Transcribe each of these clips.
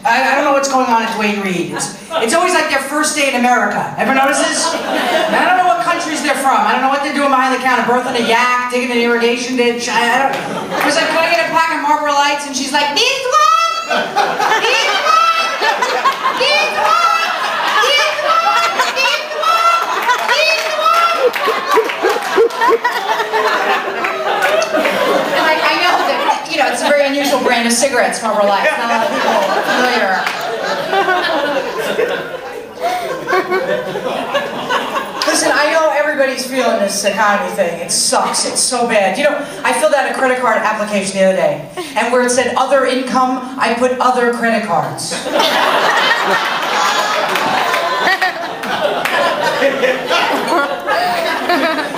I don't know what's going on at Duane Reade. It's always like their first day in America. Ever notice this? I don't know what countries they're from. I don't know what they're doing behind the counter. Birthing a yak, digging an irrigation ditch. I don't. I was like, can I get a pack of Marlboro Lights? And she's like, this one! This one! This one! This one! This one! This one! And I know that, you know, it's a very unusual brand of cigarettes, Marlboro Lights. Not a lot of people are familiar. Listen, I know everybody's feeling this economy thing. It sucks. It's so bad. You know, I filled out a credit card application the other day, and where it said other income, I put other credit cards.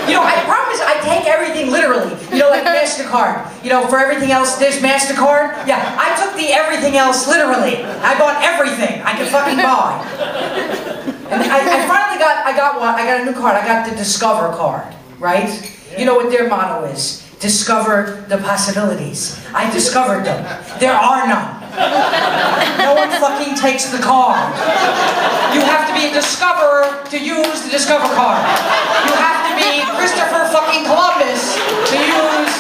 You know, the problem is I take everything literally. You know, like MasterCard. You know, for everything else, there's MasterCard. Yeah, I took the everything else literally. I bought everything I could fucking buy. And I finally got a new card. I got the Discover card, right? You know what their motto is? Discover the possibilities. I discovered them. There are none. No one fucking takes the card. You have to be a discoverer to use the Discover card. You have to be Christopher fucking Columbus to use...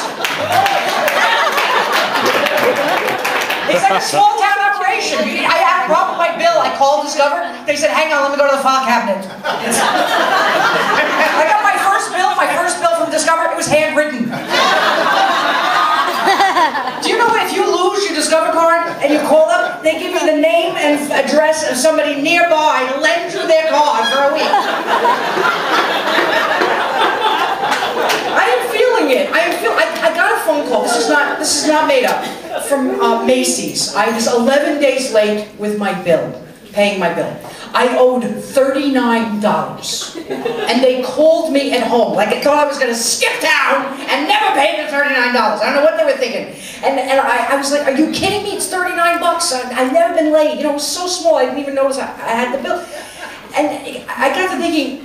It's like a small town operation. I had a problem with my bill. I called Discover. They said, hang on, let me go to the file cabinet. I got my first bill from Discover. It was handwritten. Do you know if you lose your Discover card and you call them, they give you the name and address of somebody nearby to lend you their card for a week. I am feeling it. I got a phone call. This is not made up. From Macy's. I was 11 days late with my bill, paying my bill. I owed $39. And they called me at home, like I thought I was going to skip town and never pay the $39. I don't know what they were thinking. And I was like, are you kidding me? It's 39 bucks. I've never been late. You know, it was so small, I didn't even notice I had the bill. And I got to thinking,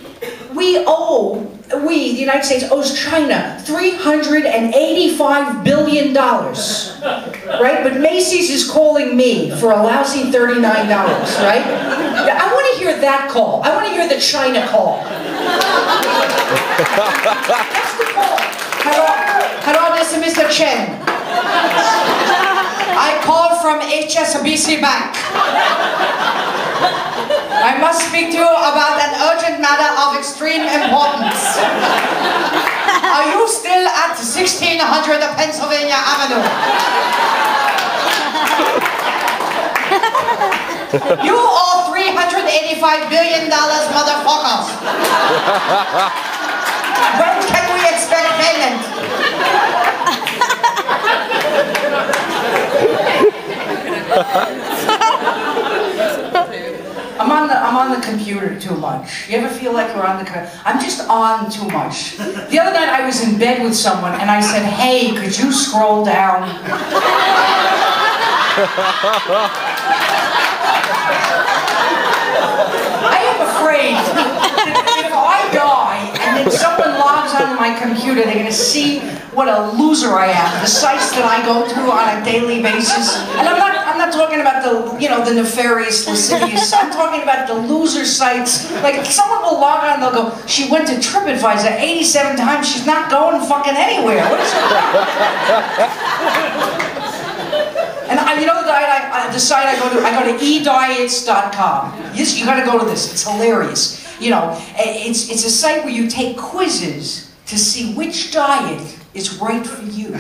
the United States owes China $385 billion, right? But Macy's is calling me for a lousy $39, right? I want to hear that call. I want to hear the China call. That's the call. Hello, this is Mr. Chen. I called from HSBC Bank. I must speak to you about an urgent matter of extreme importance. Are you still at 1600 Pennsylvania Avenue? You owe $385 billion, motherfuckers. When can we expect payment? I'm on the computer too much. You ever feel like you're on the computer? I'm just on too much. The other night I was in bed with someone and I said, hey, could you scroll down? I am afraid that if I die and then someone logs onto my computer, they're going to see what a loser I am, the sites that I go through on a daily basis. And I'm not talking about the, you know, the nefarious, lascivious. I'm talking about the loser sites. Like, someone will log on and they'll go, she went to TripAdvisor 87 times, she's not going fucking anywhere. What is her And you know the site I go to ediets.com. Yes, you gotta go to this, it's hilarious. You know, it's a site where you take quizzes to see which diet is right for you.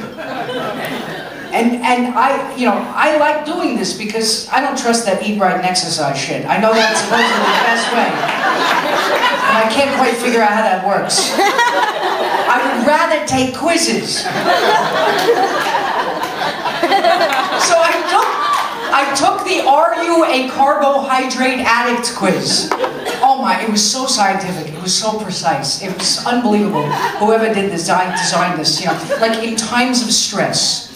And I like doing this because I don't trust that eat right and exercise shit. I know that's supposed to be the best way. And I can't quite figure out how that works. I would rather take quizzes. So I took the Are You a Carbohydrate Addict quiz. Oh my, it was so scientific, it was so precise, it was unbelievable. Whoever did designed this, you know, like in times of stress,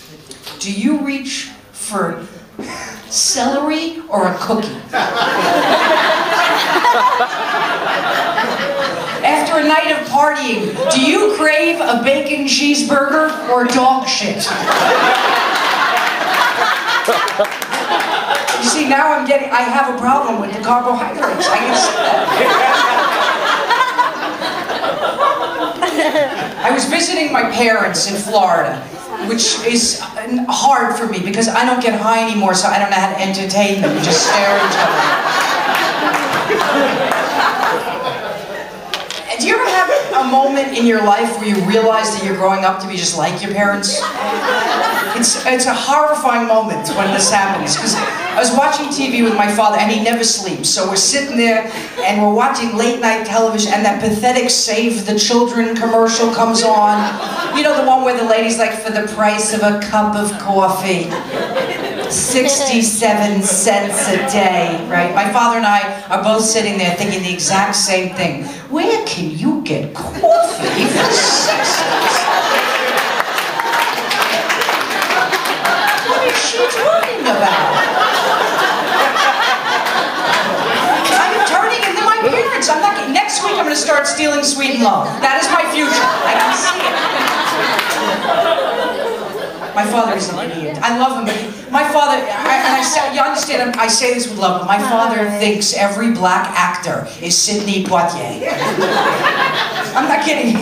do you reach for celery or a cookie? After a night of partying, do you crave a bacon cheeseburger or dog shit? You see, now I have a problem with the carbohydrates. I can see that. I was visiting my parents in Florida, which is hard for me because I don't get high anymore, so I don't know how to entertain them. We just stare at each other. Do you ever have a moment in your life where you realize that you're growing up to be just like your parents? It's a horrifying moment when this happens, because I was watching TV with my father, and he never sleeps. So we're sitting there, and we're watching late night television, and that pathetic Save the Children commercial comes on. You know, the one where the lady's like, for the price of a cup of coffee, 67 cents a day, right? My father and I are both sitting there thinking the exact same thing. Where can you get coffee for 6 cents? What is she talking about? I'm turning into my parents. I'm not. Next week I'm going to start stealing Sweet and Low. That is my future. I can see it. My father is an idiot. I love him, but my father, you understand, I say this with love, but my father thinks every black actor is Sidney Poitier. I'm not kidding.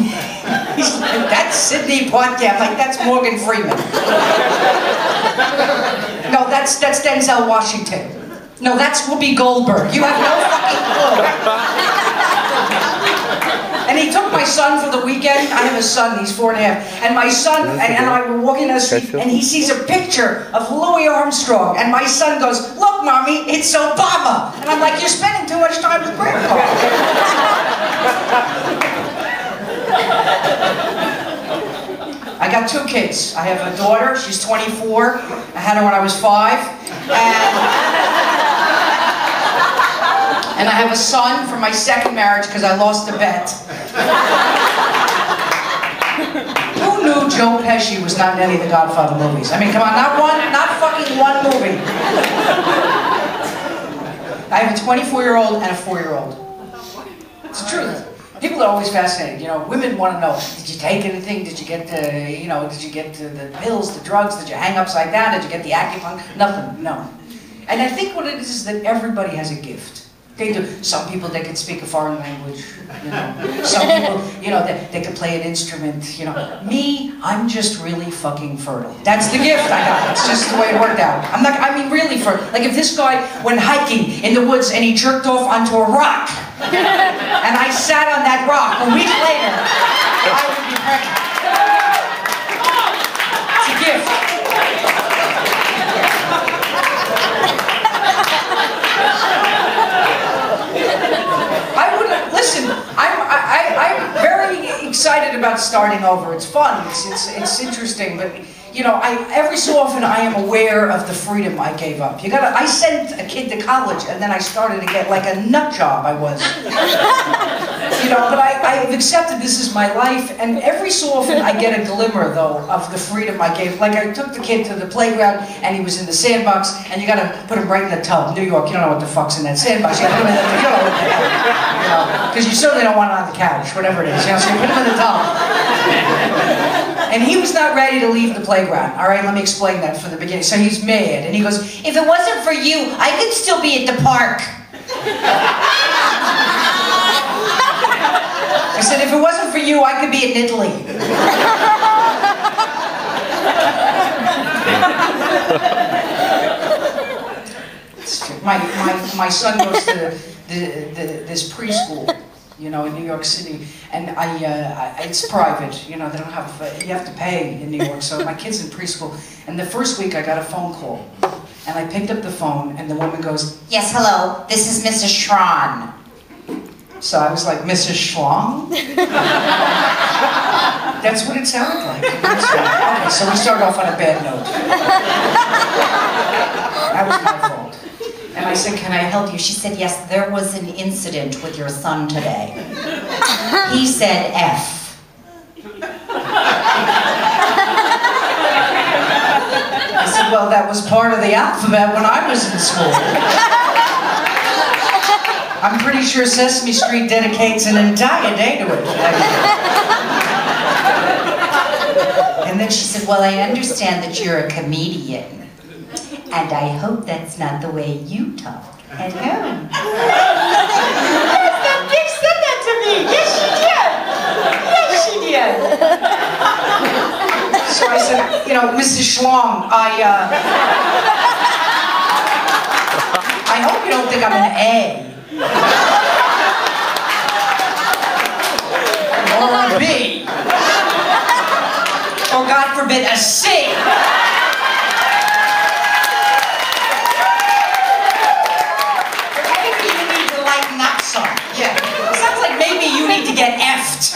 He's like, that's Sidney Poitier. I'm like, that's Morgan Freeman. No, that's Denzel Washington. No, that's Whoopi Goldberg. You have no fucking clue. And he took my son for the weekend. I have a son, he's 4 and a half. And my son and I were walking down the street, and he sees a picture of Louis Armstrong. And my son goes, look, Mommy, it's Obama. And I'm like, you're spending too much time with Grandpa. I got 2 kids. I have a daughter, she's 24. I had her when I was 5. And I have a son from my second marriage because I lost a bet. Who knew Joe Pesci was not in any of the Godfather movies? I mean, come on, not fucking one movie. I have a 24-year-old and a 4-year-old. It's the truth. People are always fascinated. You know, women want to know: did you take anything? Did you get the, did you get the pills, the drugs? Did you hang upside down? Did you get the acupuncture? Nothing. No. And I think what it is that everybody has a gift. They do. Some people, they can speak a foreign language, Some people, they can play an instrument, Me, I'm just really fucking fertile. That's the gift I got. It's just the way it worked out. I mean really fertile. Like if this guy went hiking in the woods and he jerked off onto a rock, and I sat on that rock a week later, I would be pregnant. It's a gift. Listen, I'm very excited about starting over. It's fun, it's interesting, but every so often I am aware of the freedom I gave up. I sent a kid to college and then I started to get like a nut job I was. But I've accepted this is my life, and every so often I get a glimmer though of the freedom I gave. Like I took the kid to the playground and he was in the sandbox, and you gotta put him right in the tub. New York, you don't know what the fuck's in that sandbox. You gotta put him in the because you certainly don't want it on the couch, whatever it is. So you put him in the tub. And he was not ready to leave the playground. All right, let me explain that from the beginning. So he's mad, and he goes, if it wasn't for you, I could still be at the park. I said, if it wasn't for you, I could be in Italy. My son goes to this preschool, in New York City, and it's private, they don't have, you have to pay in New York, so my kid's in preschool, and the first week I got a phone call, and I picked up the phone, and the woman goes, yes, hello, this is Mrs. Schron. So I was like, Mrs. Schlong? That's what it sounded like. Okay, so we started off on a bad note. That was my fault. And I said, can I help you? She said, yes, there was an incident with your son today. He said F. I said, well, that was part of the alphabet when I was in school. I'm pretty sure Sesame Street dedicates an entire day to it. And then she said, well, I understand that you're a comedian. And I hope that's not the way you talk at home. That bitch said that to me. Yes, she did. Yes, she did. So I said, you know, Mrs. Schlong, I hope you don't think I'm an A. Or a B. Or God forbid, a C. Maybe you need to lighten up some. Yeah. Sounds like maybe you need to get F'd.